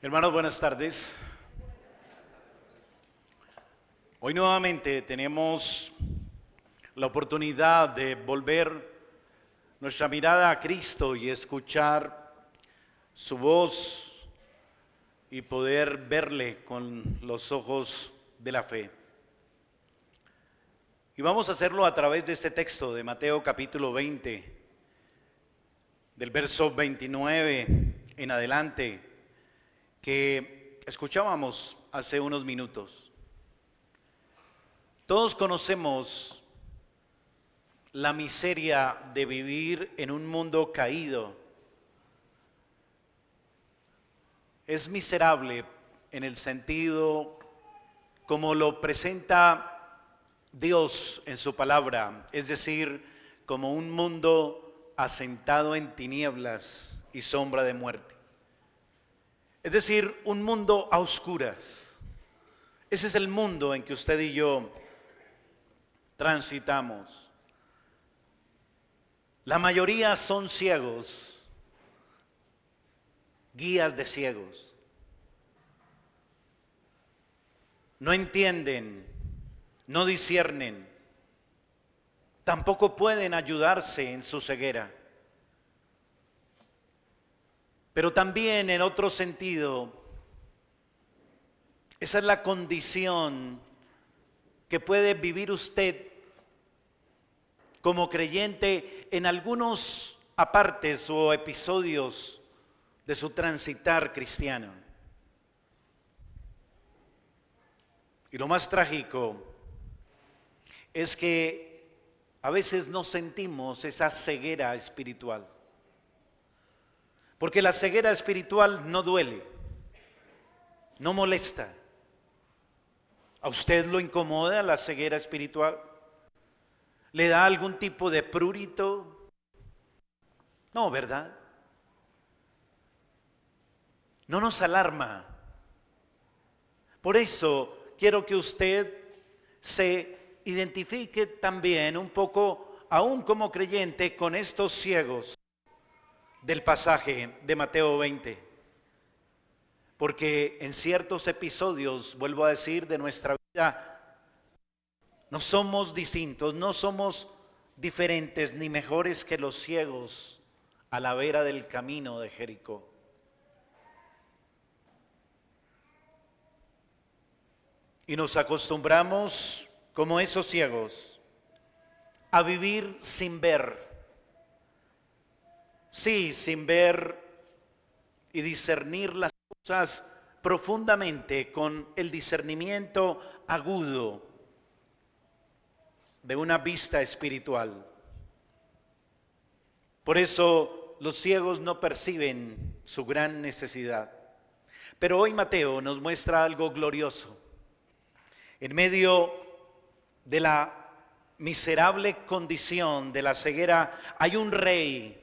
Hermanos, buenas tardes. Hoy nuevamente tenemos la oportunidad de volver nuestra mirada a Cristo y escuchar su voz y poder verle con los ojos de la fe. Y vamos a hacerlo a través de este texto de Mateo capítulo 20, del verso 29 en adelante, que escuchábamos hace unos minutos. Todos conocemos la miseria de vivir en un mundo caído. Es miserable en el sentido como lo presenta Dios en su palabra, es decir, como un mundo asentado en tinieblas y sombra de muerte. Es decir, un mundo a oscuras. Ese es el mundo en que usted y yo transitamos. La mayoría son ciegos, guías de ciegos. No entienden, no disciernen, tampoco pueden ayudarse en su ceguera. Pero también en otro sentido, esa es la condición que puede vivir usted como creyente en algunos apartes o episodios de su transitar cristiano. Y lo más trágico es que a veces no sentimos esa ceguera espiritual. Porque la ceguera espiritual no duele, no molesta. ¿A usted lo incomoda la ceguera espiritual? ¿Le da algún tipo de prurito? No, ¿verdad? No nos alarma. Por eso quiero que usted se identifique también un poco, aún como creyente, con estos ciegos del pasaje de Mateo 20. Porque en ciertos episodios, vuelvo a decir, de nuestra vida, no somos distintos, no somos diferentes ni mejores que los ciegos a la vera del camino de Jericó. Y nos acostumbramos, como esos ciegos, a vivir sin ver. Sí, sin ver y discernir las cosas profundamente con el discernimiento agudo de una vista espiritual. Por eso los ciegos no perciben su gran necesidad. Pero hoy Mateo nos muestra algo glorioso. En medio de la miserable condición de la ceguera hay un rey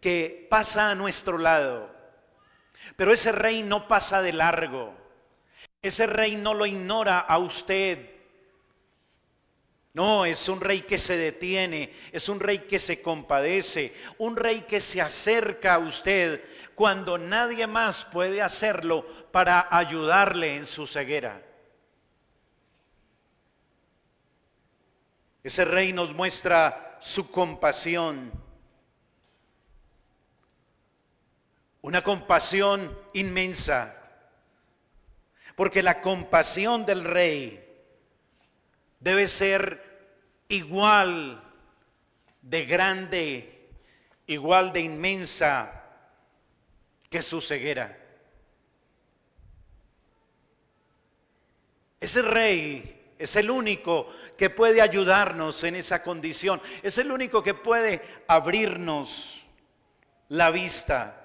que pasa a nuestro lado, pero ese rey no pasa de largo, ese rey no lo ignora a usted, no, es un rey que se detiene, es un rey que se compadece, un rey que se acerca a usted cuando nadie más puede hacerlo para ayudarle en su ceguera. Ese rey nos muestra su compasión. Una compasión inmensa, porque la compasión del rey debe ser igual de grande, igual de inmensa que su ceguera. Ese rey es el único que puede ayudarnos en esa condición, es el único que puede abrirnos la vista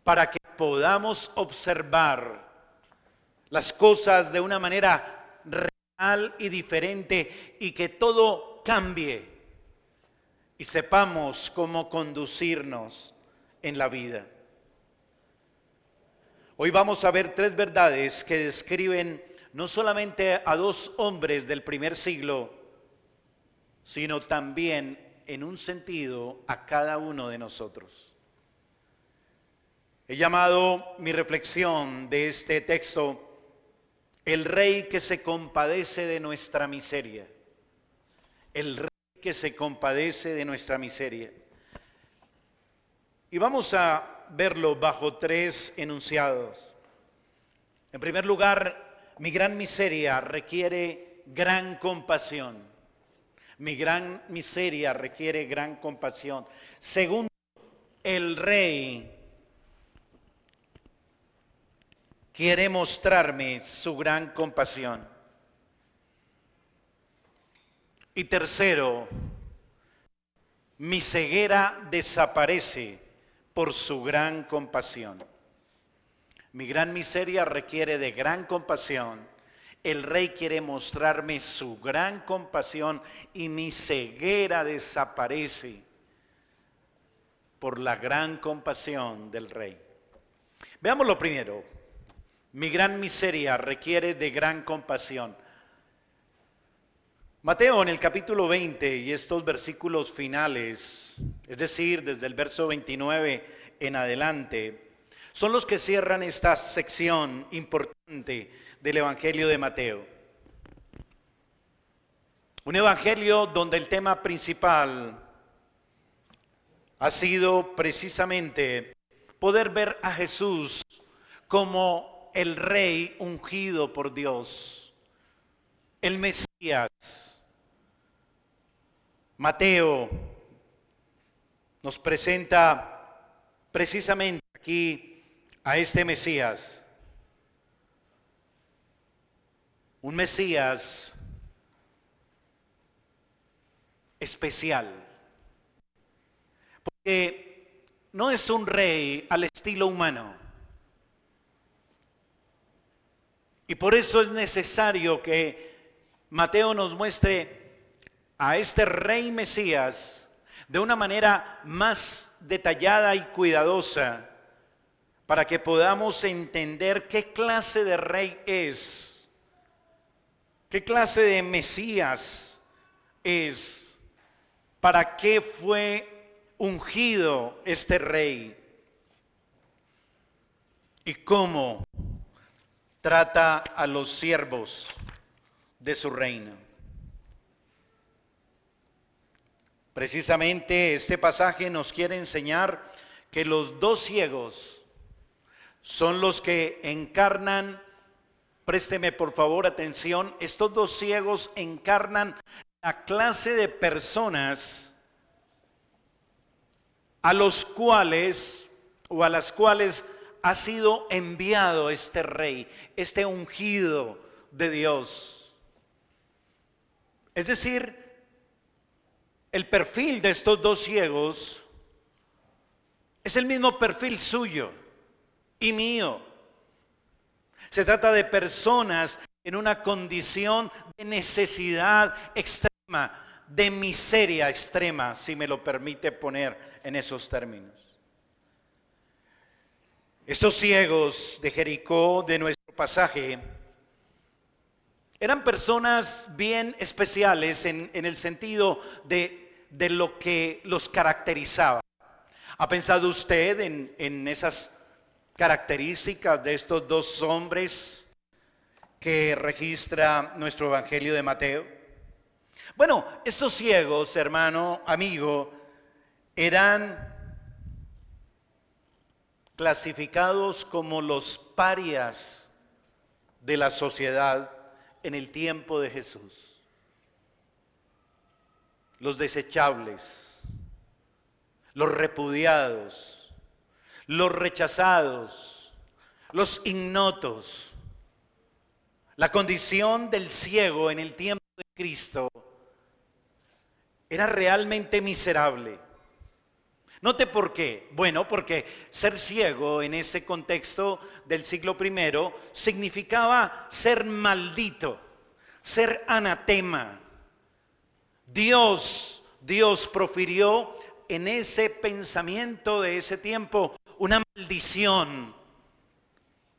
para que podamos observar las cosas de una manera real y diferente y que todo cambie y sepamos cómo conducirnos en la vida. Hoy vamos a ver tres verdades que describen no solamente a dos hombres del primer siglo, sino también en un sentido a cada uno de nosotros. He llamado mi reflexión de este texto el rey que se compadece de nuestra miseria. El rey que se compadece de nuestra miseria. Y vamos a verlo bajo tres enunciados. En primer lugar, mi gran miseria requiere gran compasión. Mi gran miseria requiere gran compasión. Segundo, el rey quiere mostrarme su gran compasión. Y tercero, mi ceguera desaparece por su gran compasión. Mi gran miseria requiere de gran compasión. El rey quiere mostrarme su gran compasión y mi ceguera desaparece por la gran compasión del rey. Veamos lo primero. Mi gran miseria requiere de gran compasión. Mateo en el capítulo 20 y estos versículos finales, es decir, desde el verso 29 en adelante, son los que cierran esta sección importante del Evangelio de Mateo. Un evangelio donde el tema principal ha sido precisamente poder ver a Jesús como el rey ungido por Dios, el Mesías. Mateo nos presenta precisamente aquí a este Mesías, un Mesías especial, porque no es un rey al estilo humano. Y por eso es necesario que Mateo nos muestre a este rey Mesías de una manera más detallada y cuidadosa para que podamos entender qué clase de rey es, qué clase de Mesías es, para qué fue ungido este rey y cómo trata a los siervos de su reino. Precisamente este pasaje nos quiere enseñar que los dos ciegos son los que encarnan, présteme por favor atención, estos dos ciegos encarnan la clase de personas a los cuales o a las cuales ha sido enviado este rey, este ungido de Dios. Es decir, el perfil de estos dos ciegos es el mismo perfil suyo y mío. Se trata de personas en una condición de necesidad extrema, de miseria extrema, si me lo permite poner en esos términos. Estos ciegos de Jericó, de nuestro pasaje, eran personas bien especiales en el sentido de lo que los caracterizaba. ¿Ha pensado usted en esas características de estos dos hombres que registra nuestro Evangelio de Mateo? Bueno, estos ciegos, hermano, amigo, eran clasificados como los parias de la sociedad en el tiempo de Jesús. Los desechables, los repudiados, los rechazados, los ignotos. La condición del ciego en el tiempo de Cristo era realmente miserable. Note por qué. Bueno, porque ser ciego en ese contexto del siglo I significaba ser maldito, ser anatema. Dios profirió en ese pensamiento de ese tiempo una maldición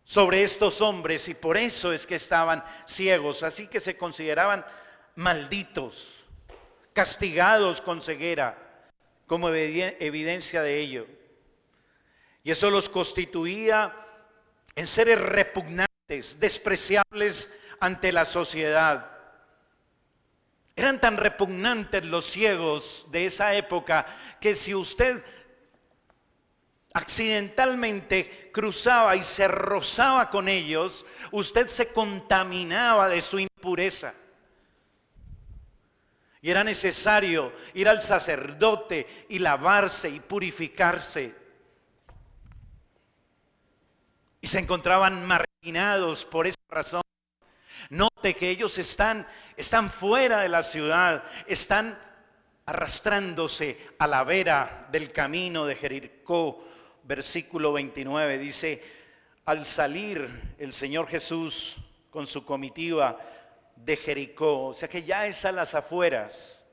sobre estos hombres y por eso es que estaban ciegos, así que se consideraban malditos, castigados con ceguera, como evidencia de ello. Y eso los constituía en seres repugnantes, despreciables ante la sociedad. Eran tan repugnantes los ciegos de esa época que si usted accidentalmente cruzaba y se rozaba con ellos, usted se contaminaba de su impureza. Y era necesario ir al sacerdote y lavarse y purificarse. Y se encontraban marginados por esa razón. Note que ellos están fuera de la ciudad, están arrastrándose a la vera del camino de Jericó. Versículo 29 dice: al salir el Señor Jesús con su comitiva de Jericó, o sea que ya es a las afueras,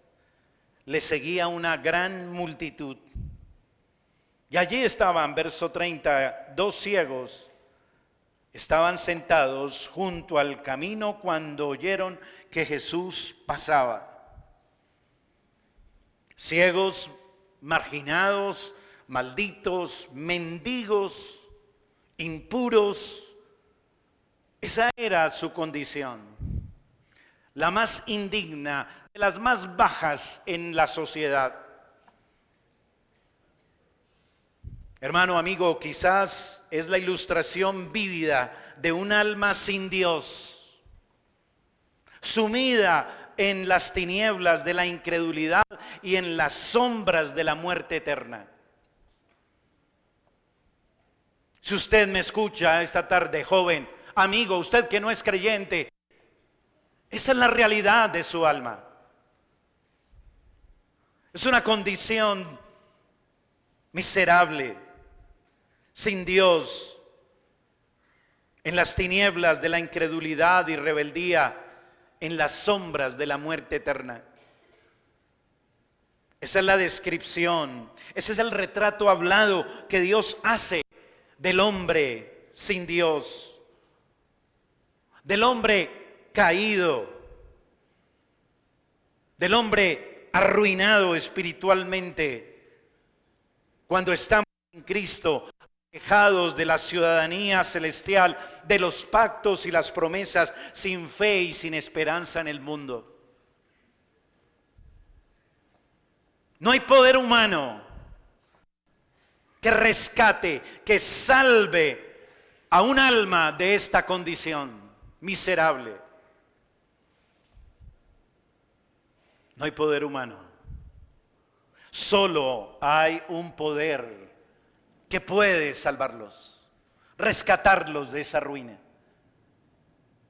le seguía una gran multitud. Y allí estaban, verso 30, dos ciegos. Estaban sentados junto al camino cuando oyeron que Jesús pasaba. Ciegos, marginados, malditos, mendigos, impuros. Esa era su condición. La más indigna, de las más bajas en la sociedad. Hermano, amigo, quizás es la ilustración vívida de un alma sin Dios, sumida en las tinieblas de la incredulidad y en las sombras de la muerte eterna. Si usted me escucha esta tarde, joven, amigo, usted que no es creyente, esa es la realidad de su alma. Es una condición miserable, sin Dios, en las tinieblas de la incredulidad y rebeldía, en las sombras de la muerte eterna. Esa es la descripción, ese es el retrato hablado que Dios hace del hombre sin Dios, del hombre caído, del hombre arruinado espiritualmente. Cuando estamos en Cristo, alejados de la ciudadanía celestial, de los pactos y las promesas, sin fe y sin esperanza en el mundo. No hay poder humano que rescate, que salve a un alma de esta condición miserable. No hay poder humano. Solo hay un poder que puede salvarlos, rescatarlos de esa ruina.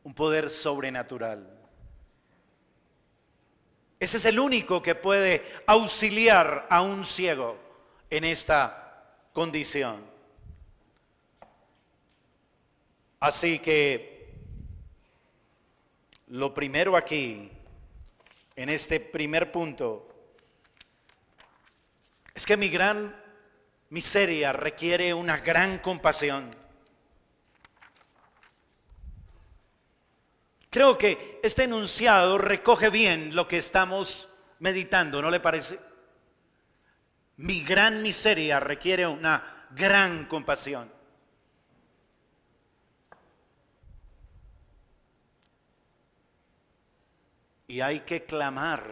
Un poder sobrenatural. Ese es el único que puede auxiliar a un ciego en esta condición. Así que lo primero aquí, en este primer punto, es que mi gran miseria requiere una gran compasión. Creo que este enunciado recoge bien lo que estamos meditando, ¿no le parece? Mi gran miseria requiere una gran compasión. Y hay que clamar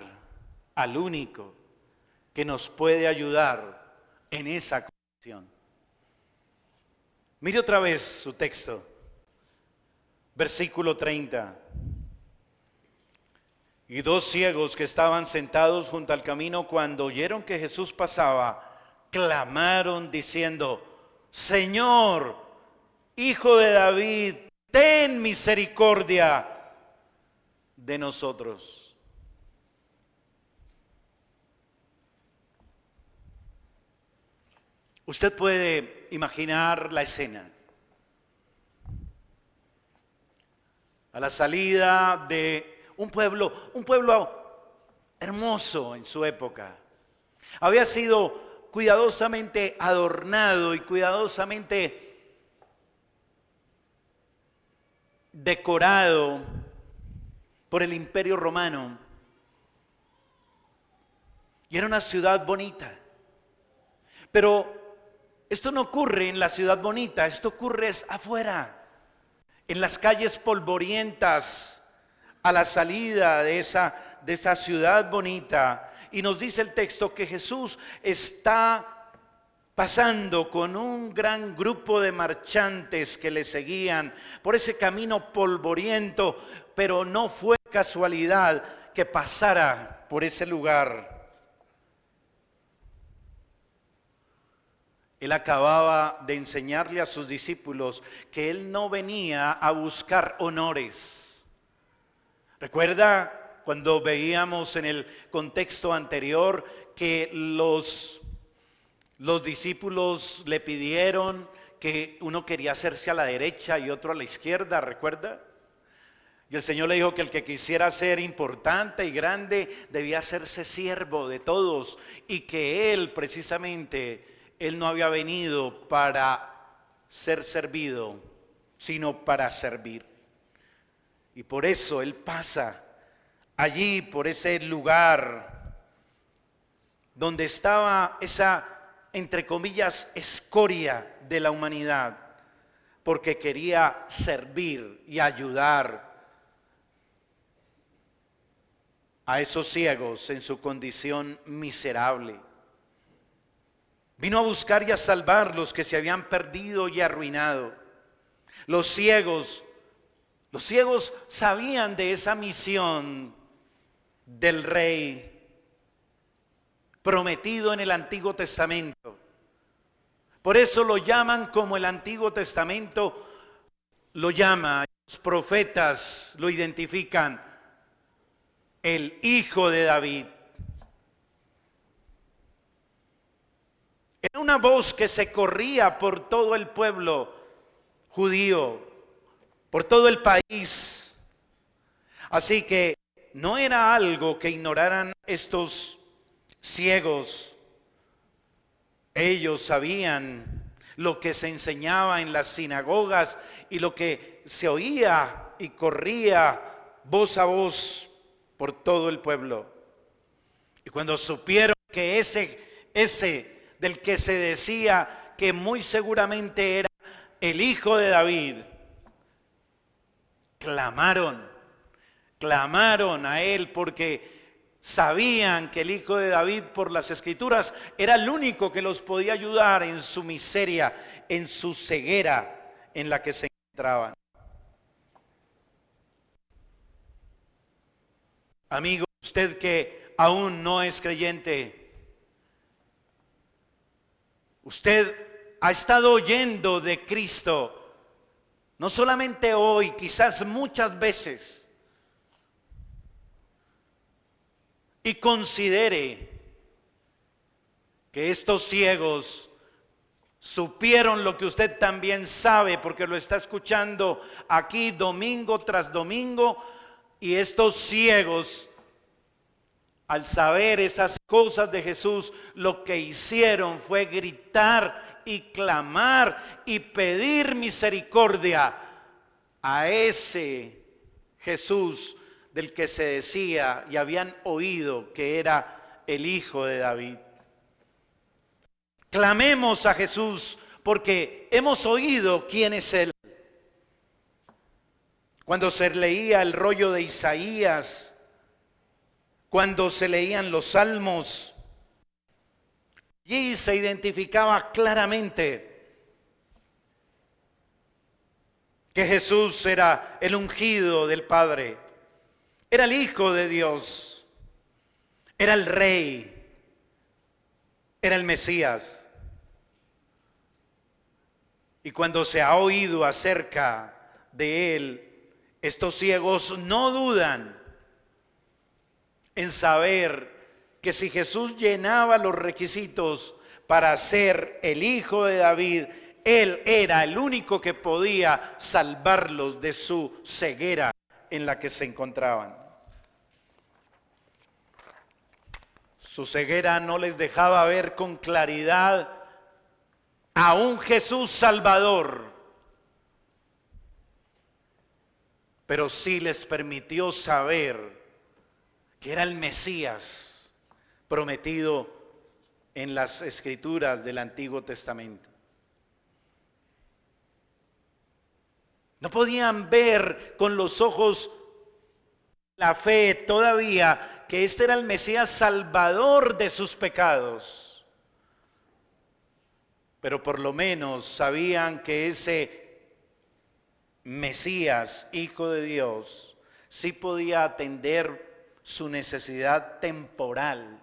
al único que nos puede ayudar en esa condición. Mire otra vez su texto, versículo 30. Y dos ciegos que estaban sentados junto al camino, cuando oyeron que Jesús pasaba, clamaron diciendo: Señor, Hijo de David, ten misericordia de nosotros. Usted puede imaginar la escena. A la salida de un pueblo hermoso en su época. Había sido cuidadosamente adornado y cuidadosamente decorado por el Imperio Romano. Y era una ciudad bonita. Pero esto no ocurre en la ciudad bonita, esto ocurre afuera, en las calles polvorientas, a la salida de esa ciudad bonita. Y nos dice el texto que Jesús está pasando con un gran grupo de marchantes que le seguían por ese camino polvoriento, pero no fue casualidad que pasara por ese lugar. Él acababa de enseñarle a sus discípulos que él no venía a buscar honores. ¿Recuerda cuando veíamos en el contexto anterior que los discípulos le pidieron que uno quería hacerse a la derecha y otro a la izquierda? ¿Recuerda? Y el Señor le dijo que el que quisiera ser importante y grande debía hacerse siervo de todos, y que él precisamente, él no había venido para ser servido, sino para servir. Y por eso él pasa allí, por ese lugar donde estaba esa, entre comillas, escoria de la humanidad, porque quería servir y ayudar a esos ciegos en su condición miserable. Vino a buscar y a salvar los que se habían perdido y arruinado. Los ciegos sabían de esa misión del rey prometido en el Antiguo Testamento. Por eso lo llaman como el Antiguo Testamento lo llama. Los profetas lo identifican: el Hijo de David. Era una voz que se corría por todo el pueblo judío, por todo el país. Así que no era algo que ignoraran estos ciegos. Ellos sabían lo que se enseñaba en las sinagogas y lo que se oía y corría voz a voz por todo el pueblo. Y cuando supieron que ese del que se decía que muy seguramente era el Hijo de David, clamaron a él, porque sabían que el Hijo de David, por las Escrituras, era el único que los podía ayudar en su miseria, en su ceguera en la que se encontraban. Amigo, usted que aún no es creyente, usted ha estado oyendo de Cristo, no solamente hoy, quizás muchas veces. Y considere que estos ciegos supieron lo que usted también sabe, porque lo está escuchando aquí domingo tras domingo. Y estos ciegos, al saber esas cosas de Jesús, lo que hicieron fue gritar y clamar y pedir misericordia a ese Jesús del que se decía y habían oído que era el Hijo de David. Clamemos a Jesús porque hemos oído quién es Él. Cuando se leía el rollo de Isaías, cuando se leían los salmos, allí se identificaba claramente que Jesús era el ungido del Padre, era el Hijo de Dios, era el Rey, era el Mesías. Y cuando se ha oído acerca de Él, estos ciegos no dudan en saber que si Jesús llenaba los requisitos para ser el Hijo de David, Él era el único que podía salvarlos de su ceguera en la que se encontraban. Su ceguera no les dejaba ver con claridad a un Jesús Salvador, pero sí les permitió saber que era el Mesías prometido en las Escrituras del Antiguo Testamento. No podían ver con los ojos la fe todavía que este era el Mesías salvador de sus pecados. Pero por lo menos sabían que ese Mesías, Hijo de Dios, sí podía atender su necesidad temporal,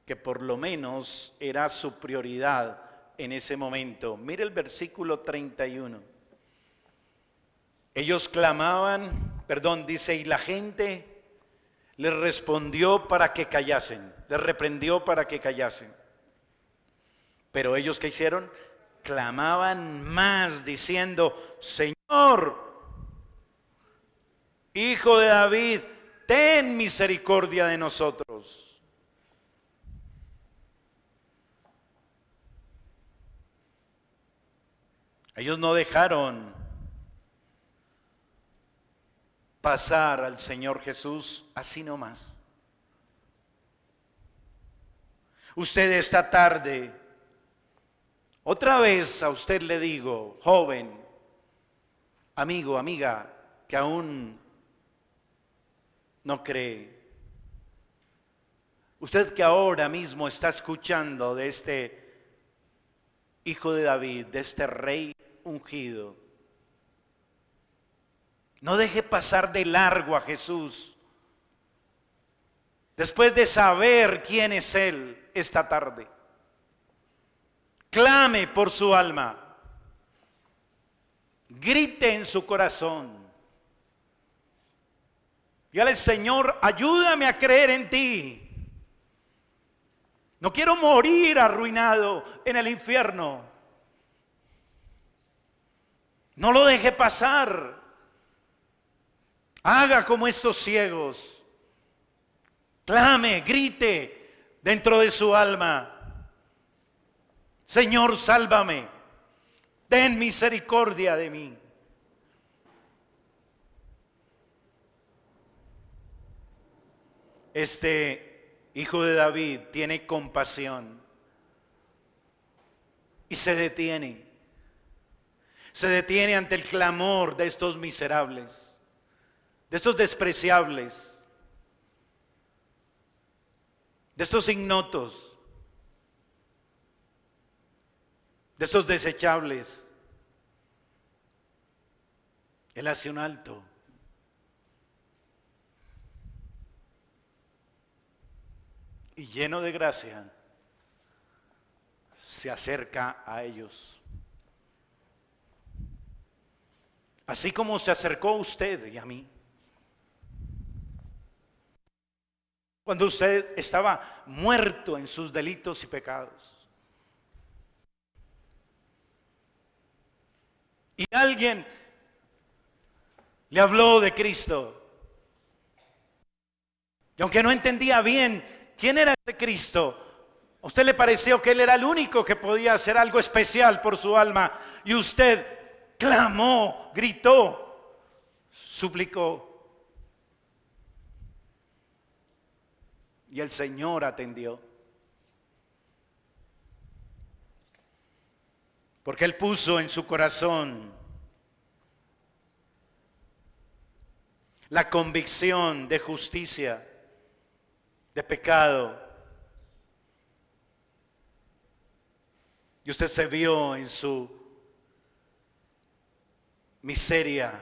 que por lo menos era su prioridad en ese momento. Mire el versículo 31. Ellos clamaban, dice, y la gente les respondió para que callasen, les reprendió para que callasen. Pero ellos, ¿qué hicieron? Clamaban más diciendo, Señor, Hijo de David, ten misericordia de nosotros. Ellos no dejaron pasar al Señor Jesús así nomás. Usted esta tarde, otra vez a usted le digo, joven, amigo, amiga, que aún no cree. Usted que ahora mismo está escuchando de este Hijo de David, de este Rey ungido, no deje pasar de largo a Jesús. Después de saber quién es Él esta tarde, clame por su alma, grite en su corazón. Dígale, Señor, ayúdame a creer en ti. No quiero morir arruinado en el infierno. No lo deje pasar. Haga como estos ciegos. Clame, grite dentro de su alma. Señor, sálvame. Ten misericordia de mí. Este Hijo de David tiene compasión y se detiene. Se detiene ante el clamor de estos miserables, de estos despreciables, de estos ignotos, de estos desechables. Él hace un alto. Y lleno de gracia, se acerca a ellos. Así como se acercó a usted y a mí. Cuando usted estaba muerto en sus delitos y pecados. Y alguien le habló de Cristo. Y aunque no entendía bien quién era ese Cristo, a usted le pareció que Él era el único que podía hacer algo especial por su alma. Y usted clamó, gritó, suplicó. Y el Señor atendió. Porque Él puso en su corazón la convicción de justicia, de pecado. Y usted se vio en su miseria,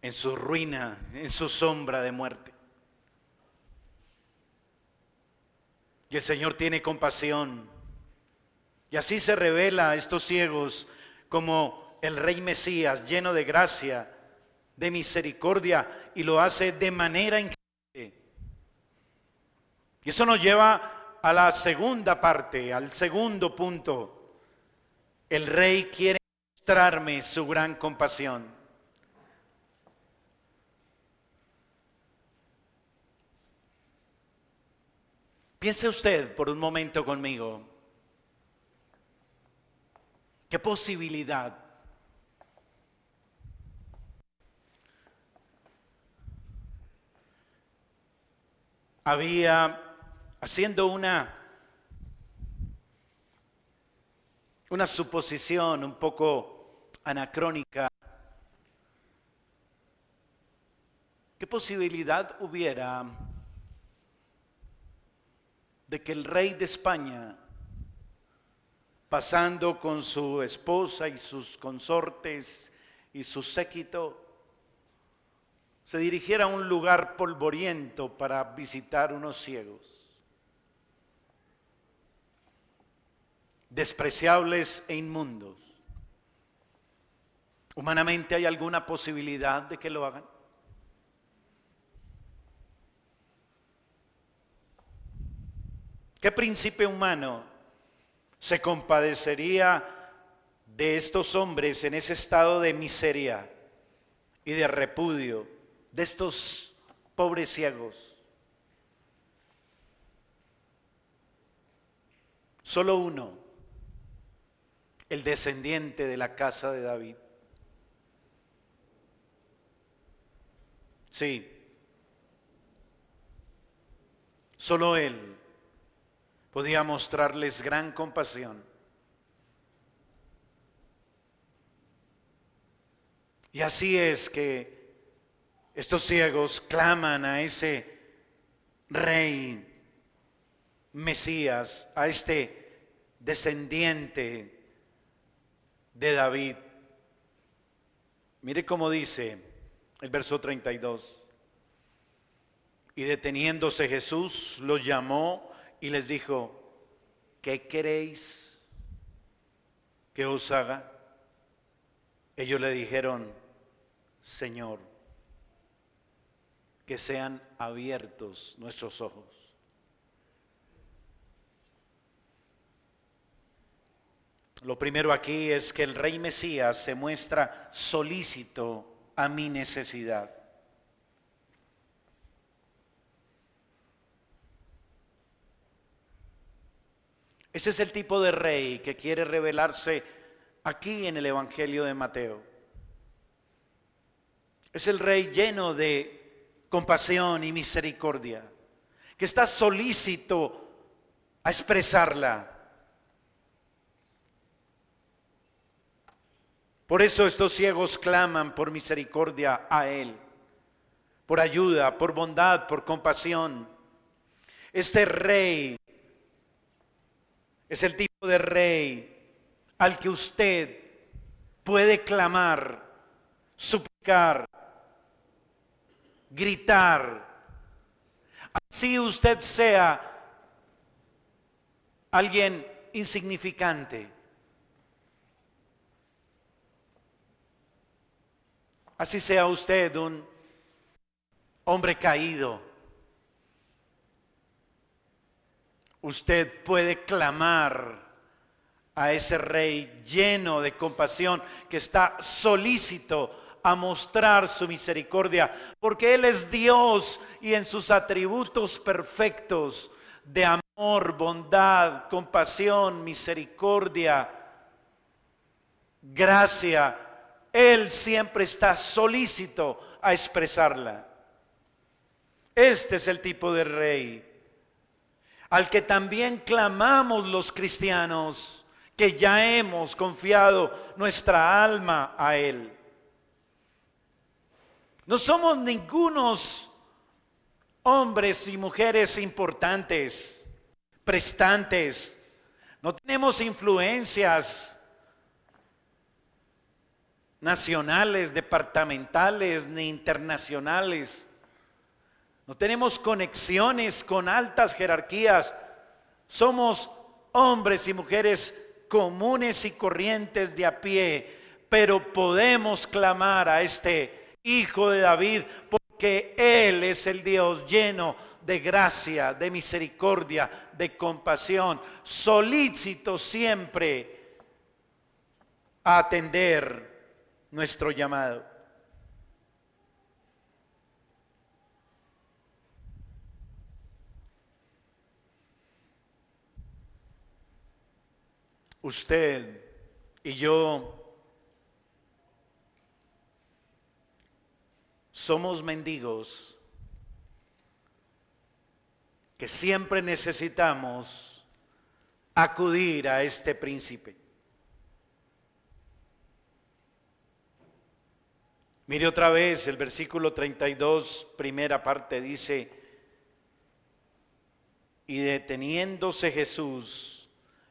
en su ruina, en su sombra de muerte. Y el Señor tiene compasión. Y así se revela a estos ciegos como el Rey Mesías, lleno de gracia, de misericordia, y lo hace de manera increíble. Y eso nos lleva a la segunda parte, al segundo punto. El Rey quiere mostrarme su gran compasión. Piense usted por un momento conmigo. ¿Qué posibilidad había haciendo una una suposición un poco anacrónica. ¿Qué posibilidad hubiera de que el rey de España, pasando con su esposa y sus consortes y su séquito, se dirigiera a un lugar polvoriento para visitar unos ciegos, despreciables e inmundos? ¿Humanamente hay alguna posibilidad de que lo hagan? ¿Qué príncipe humano se compadecería de estos hombres en ese estado de miseria y de repudio, de estos pobres ciegos? Solo uno, el descendiente de la casa de David. Sí, solo él podía mostrarles gran compasión. Y así es que estos ciegos claman a ese rey Mesías, a este descendiente de David. Mire cómo dice el verso 32. Y deteniéndose Jesús los llamó y les dijo: ¿qué queréis que os haga? Ellos le dijeron: Señor, que sean abiertos nuestros ojos. Lo primero aquí es que el rey Mesías se muestra solícito a mi necesidad. Ese es el tipo de rey que quiere revelarse aquí en el Evangelio de Mateo. Es el rey lleno de compasión y misericordia, que está solícito a expresarla. Por eso estos ciegos claman por misericordia a Él, por ayuda, por bondad, por compasión. Este rey es el tipo de rey al que usted puede clamar, suplicar, gritar. Así usted sea alguien insignificante. Así sea usted un hombre caído. Usted puede clamar a ese rey lleno de compasión que está solícito a mostrar su misericordia, porque Él es Dios y en sus atributos perfectos de amor, bondad, compasión, misericordia, gracia, Él siempre está solícito a expresarla. Este es el tipo de rey al que también clamamos los cristianos, que ya hemos confiado nuestra alma a Él. No somos ningunos hombres y mujeres importantes, prestantes. No tenemos influencias nacionales, departamentales ni internacionales. No tenemos conexiones con altas jerarquías. Somos hombres y mujeres comunes y corrientes de a pie, pero podemos clamar a este Hijo de David porque Él es el Dios lleno de gracia, de misericordia, de compasión, solícito siempre a atender nuestro llamado. Usted y yo somos mendigos que siempre necesitamos acudir a este príncipe. Mire otra vez el versículo 32, primera parte, dice: y deteniéndose Jesús,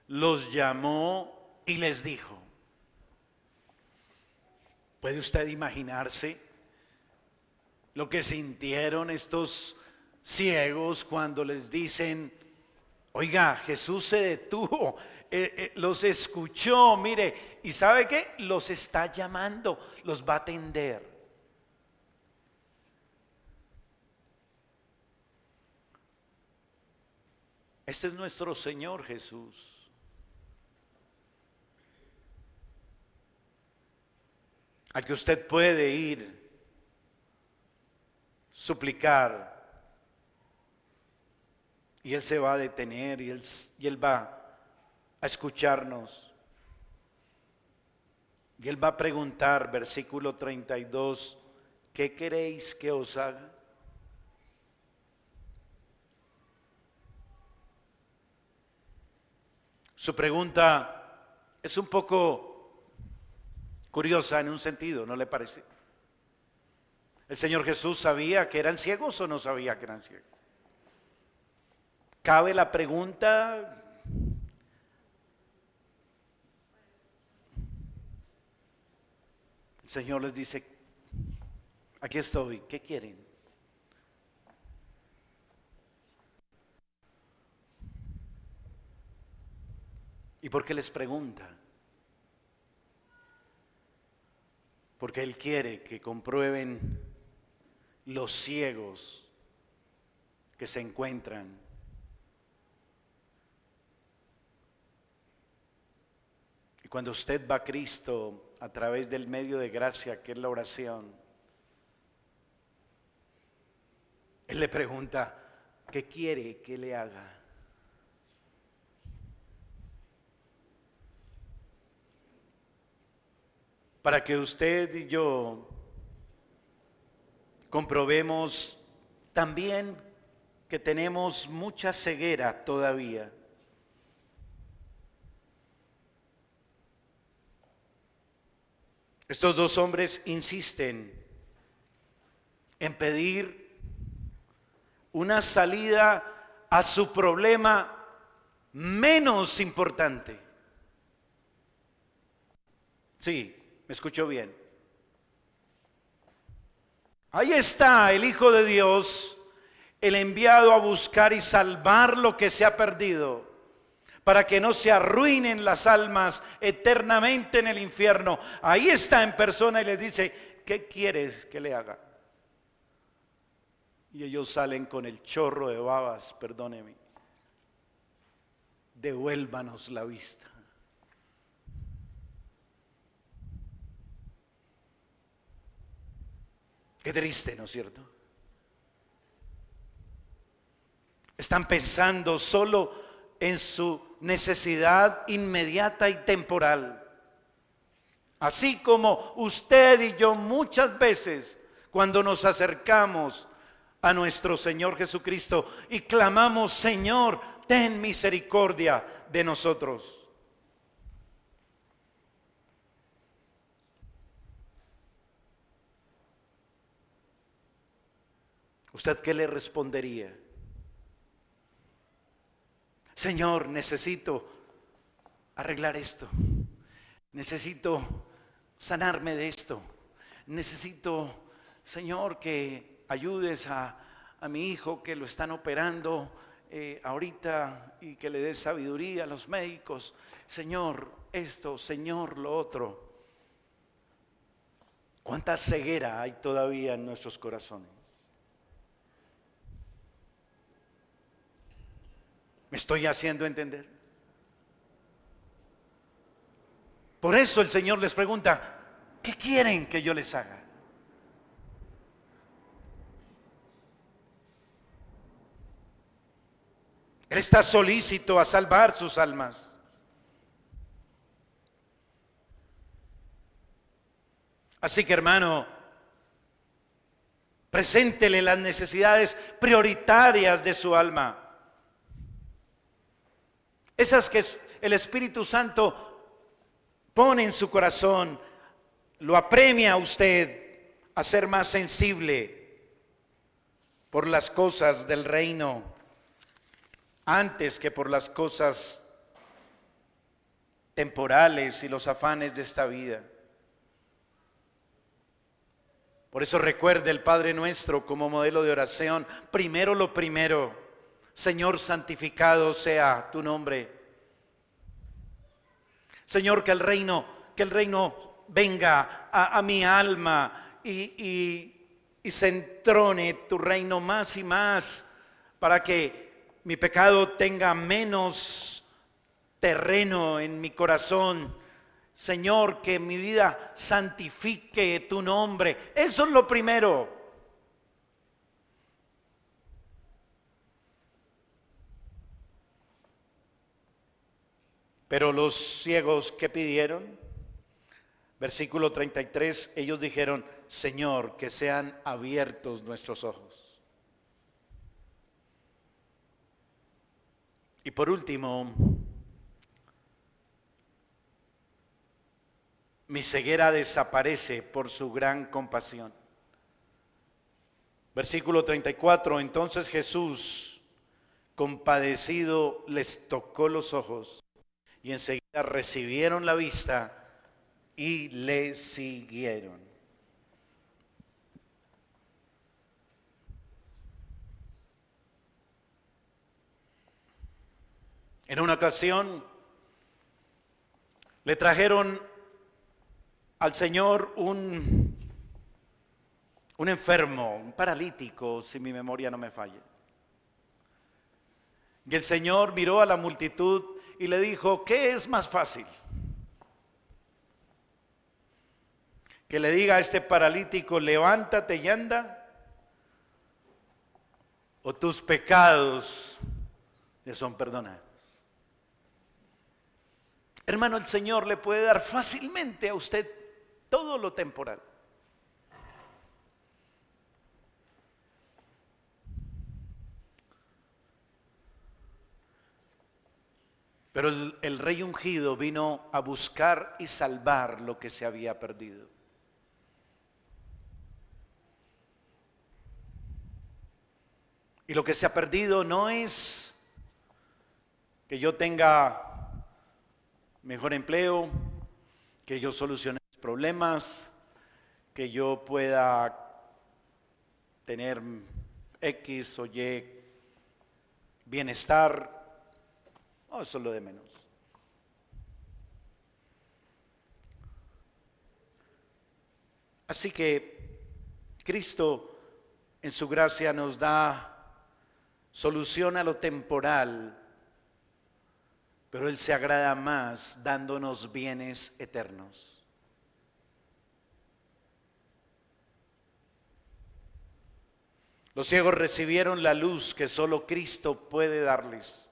los llamó y les dijo. ¿Puede usted imaginarse lo que sintieron estos ciegos cuando les dicen: oiga, Jesús se detuvo, los escuchó, mire, y ¿sabe qué? Los está llamando, los va a atender? Este es nuestro Señor Jesús. Al que usted puede ir, suplicar, y Él se va a detener y Él va a escucharnos. Y Él va a preguntar, versículo 32, ¿qué queréis que os haga? Su pregunta es un poco curiosa en un sentido, ¿no le parece? ¿El Señor Jesús sabía que eran ciegos o no sabía que eran ciegos? Cabe la pregunta: el Señor les dice: aquí estoy, ¿qué quieren? ¿Y por qué les pregunta? Porque Él quiere que comprueben los ciegos que se encuentran. Y cuando usted va a Cristo a través del medio de gracia que es la oración, Él le pregunta: ¿qué quiere que le haga? Para que usted y yo comprobemos también que tenemos mucha ceguera todavía. Estos dos hombres insisten en pedir una salida a su problema menos importante. Sí, me escuchó bien. Ahí está el Hijo de Dios, el enviado a buscar y salvar lo que se ha perdido, para que no se arruinen las almas eternamente en el infierno. Ahí está en persona y les dice: ¿qué quieres que le haga? Y ellos salen con el chorro de babas: perdóneme, devuélvanos la vista. Qué triste, ¿no es cierto? Están pensando solo en su necesidad inmediata y temporal. Así como usted y yo muchas veces, cuando nos acercamos a nuestro Señor Jesucristo y clamamos: Señor, ten misericordia de nosotros. ¿Usted qué le respondería? Señor, necesito arreglar esto. Necesito sanarme de esto. Necesito, Señor, que ayudes a mi hijo que lo están operando ahorita, y que le des sabiduría a los médicos. Señor, esto, Señor, lo otro. ¿Cuánta ceguera hay todavía en nuestros corazones? ¿Me estoy haciendo entender? Por eso el Señor les pregunta: ¿qué quieren que yo les haga? Él está solícito a salvar sus almas. Así que, hermano, preséntele las necesidades prioritarias de su alma. Esas que el Espíritu Santo pone en su corazón, lo apremia a usted a ser más sensible por las cosas del reino antes que por las cosas temporales y los afanes de esta vida. Por eso recuerde el Padre Nuestro como modelo de oración. Primero lo primero, Señor, santificado sea tu nombre. Señor, que el reino venga a mi alma y se entrone tu reino más y más para que mi pecado tenga menos terreno en mi corazón. Señor, que mi vida santifique tu nombre. Eso es lo primero. Pero los ciegos, ¿qué pidieron? Versículo 33, ellos dijeron, Señor, que sean abiertos nuestros ojos. Y por último, mi ceguera desaparece por su gran compasión. Versículo 34, entonces Jesús, compadecido, les tocó los ojos y enseguida recibieron la vista y le siguieron. En una ocasión le trajeron al Señor un enfermo, un paralítico, si mi memoria no me falla. Y el Señor miró a la multitud y le dijo, ¿qué es más fácil? Que le diga a este paralítico, levántate y anda, o tus pecados le son perdonados. Hermano, el Señor le puede dar fácilmente a usted todo lo temporal. Pero el rey ungido vino a buscar y salvar lo que se había perdido. Y lo que se ha perdido no es que yo tenga mejor empleo, que yo solucione mis problemas, que yo pueda tener X o Y bienestar. No, eso es lo de menos. Así que Cristo en su gracia nos da solución a lo temporal, pero Él se agrada más dándonos bienes eternos. Los ciegos recibieron la luz que solo Cristo puede darles.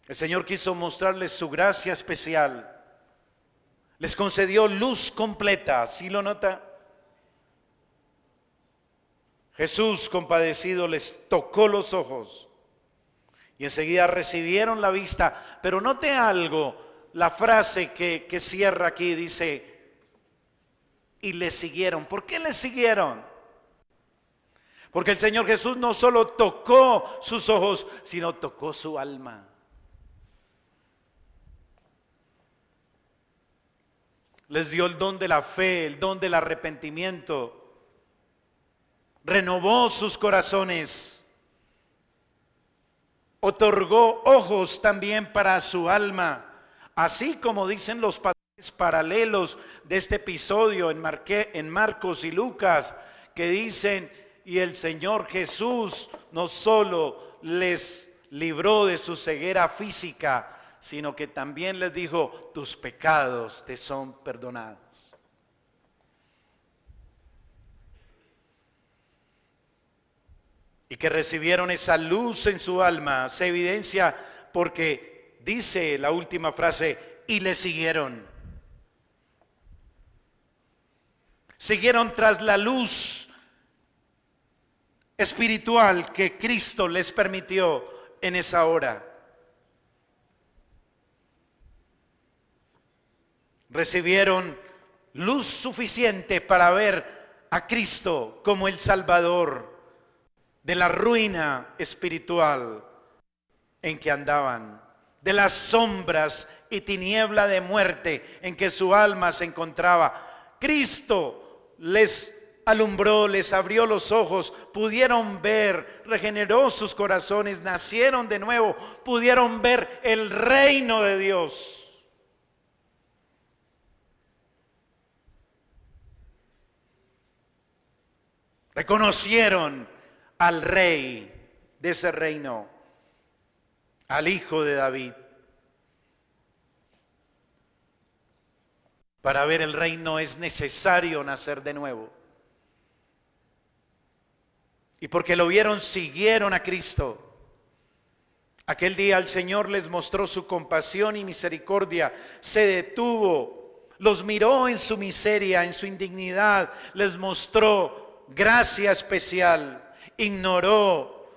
El Señor quiso mostrarles su gracia especial. Les concedió luz completa, ¿sí lo nota? Jesús, compadecido, les tocó los ojos y enseguida recibieron la vista. Pero note algo, la frase que cierra aquí dice, y le siguieron. ¿Por qué le siguieron? Porque el Señor Jesús no solo tocó sus ojos, sino tocó su alma. Les dio el don de la fe, el don del arrepentimiento. Renovó sus corazones. Otorgó ojos también para su alma. Así como dicen los pasajes paralelos de este episodio en Marcos y Lucas, que dicen, y el Señor Jesús no solo les libró de su ceguera física, sino que también les dijo, tus pecados te son perdonados. Y que recibieron esa luz en su alma, se evidencia porque dice la última frase, y le siguieron. Siguieron tras la luz espiritual que Cristo les permitió en esa hora. Recibieron luz suficiente para ver a Cristo como el Salvador de la ruina espiritual en que andaban, de las sombras y tiniebla de muerte en que su alma se encontraba. Cristo les alumbró, les abrió los ojos, pudieron ver, regeneró sus corazones, nacieron de nuevo, pudieron ver el reino de Dios. Reconocieron al rey de ese reino, al hijo de David. Para ver el reino es necesario nacer de nuevo. Y porque lo vieron, siguieron a Cristo. Aquel día el Señor les mostró su compasión y misericordia, se detuvo, los miró en su miseria, en su indignidad, les mostró gracia especial, ignoró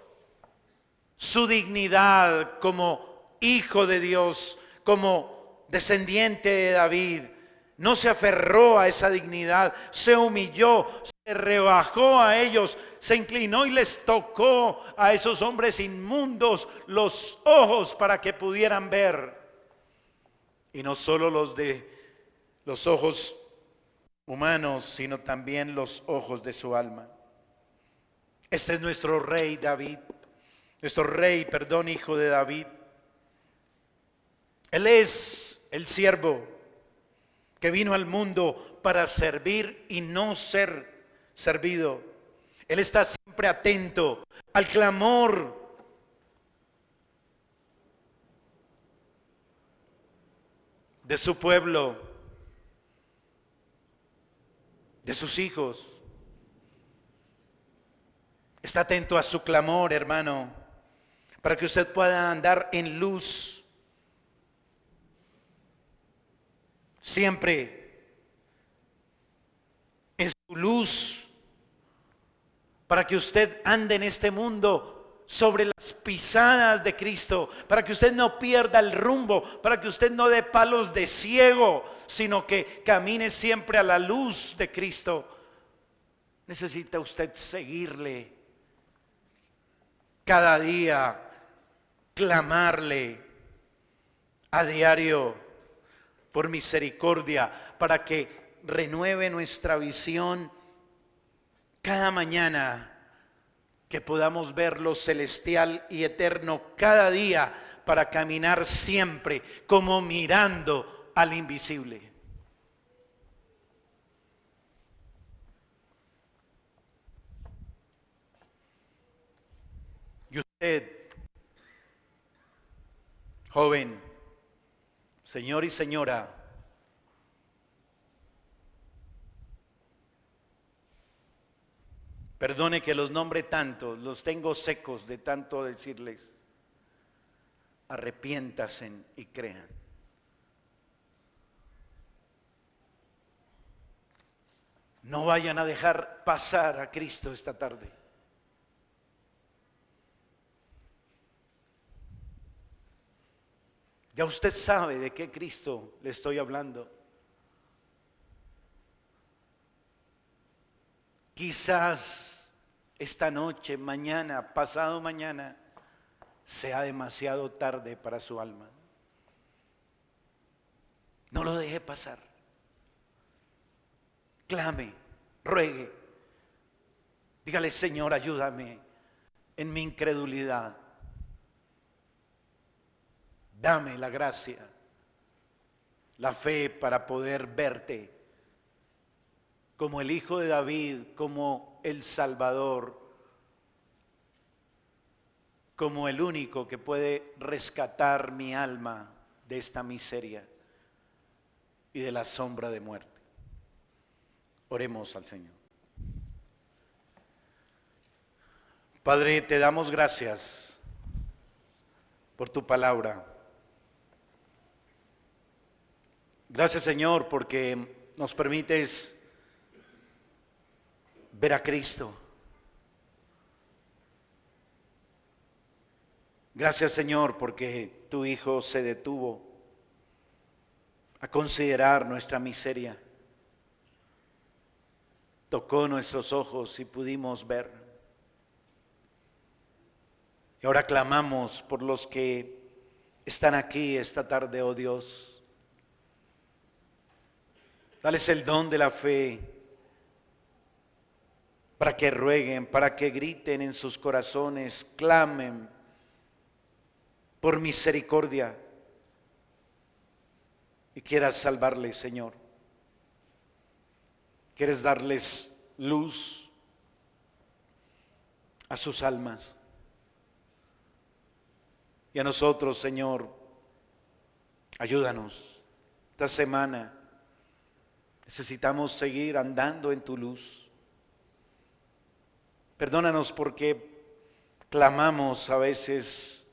su dignidad como hijo de Dios, como descendiente de David. No se aferró a esa dignidad, se humilló, se rebajó a ellos, se inclinó y les tocó a esos hombres inmundos los ojos para que pudieran ver. Y no solo los ojos humanos, sino también los ojos de su alma. Este es nuestro rey David, hijo de David. Él es el siervo que vino al mundo para servir y no ser servido. Él está siempre atento al clamor de su pueblo, de sus hijos. Está atento a su clamor, hermano, para que usted pueda andar en luz. Siempre en su luz, para que usted ande en este mundo sobre las pisadas de Cristo, para que usted no pierda el rumbo, para que usted no dé palos de ciego, sino que camine siempre a la luz de Cristo. Necesita usted seguirle cada día, clamarle a diario por misericordia, para que renueve nuestra visión cada mañana, que podamos ver lo celestial y eterno cada día, para caminar siempre como mirando al invisible. Y usted, joven, señor y señora, perdone que los nombre tanto, los tengo secos de tanto decirles. Arrepiéntanse y crean. No vayan a dejar pasar a Cristo esta tarde. Ya usted sabe de qué Cristo le estoy hablando. Quizás esta noche, mañana, pasado mañana, sea demasiado tarde para su alma. No lo deje pasar. Clame, ruegue. Dígale: Señor, ayúdame en mi incredulidad. Dame la gracia, la fe para poder verte como el Hijo de David, como el Salvador, como el único que puede rescatar mi alma de esta miseria y de la sombra de muerte. Oremos al Señor. Padre, te damos gracias por tu palabra. Gracias, Señor, porque nos permites ver a Cristo. Gracias, Señor, porque tu Hijo se detuvo a considerar nuestra miseria. tocó nuestros ojos y pudimos ver. Y ahora clamamos por los que están aquí esta tarde, oh Dios. Dales el don de la fe para que rueguen, para que griten en sus corazones, clamen por misericordia y quieras salvarles, Señor. Quieres darles luz a sus almas. Y a nosotros, Señor, ayúdanos. Esta semana necesitamos seguir andando en tu luz. Perdónanos porque clamamos a veces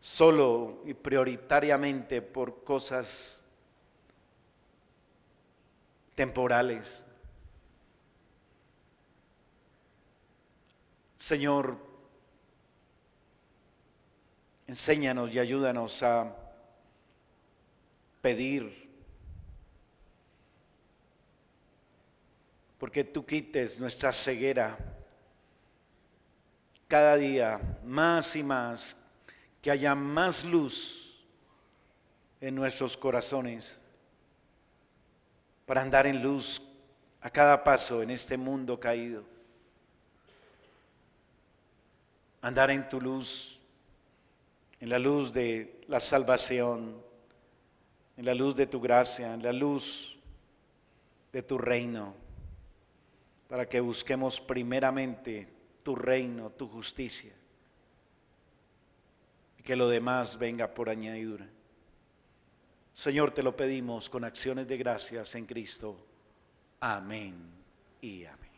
solo y prioritariamente por cosas temporales. Señor, enséñanos y ayúdanos a pedir, porque tú quites nuestra ceguera cada día más y más, que haya más luz en nuestros corazones para andar en luz a cada paso en este mundo caído. Andar en tu luz, en la luz de la salvación, en la luz de tu gracia, en la luz de tu reino, para que busquemos primeramente tu reino, tu justicia, y que lo demás venga por añadidura. Señor, te lo pedimos con acciones de gracias en Cristo. Amén y amén.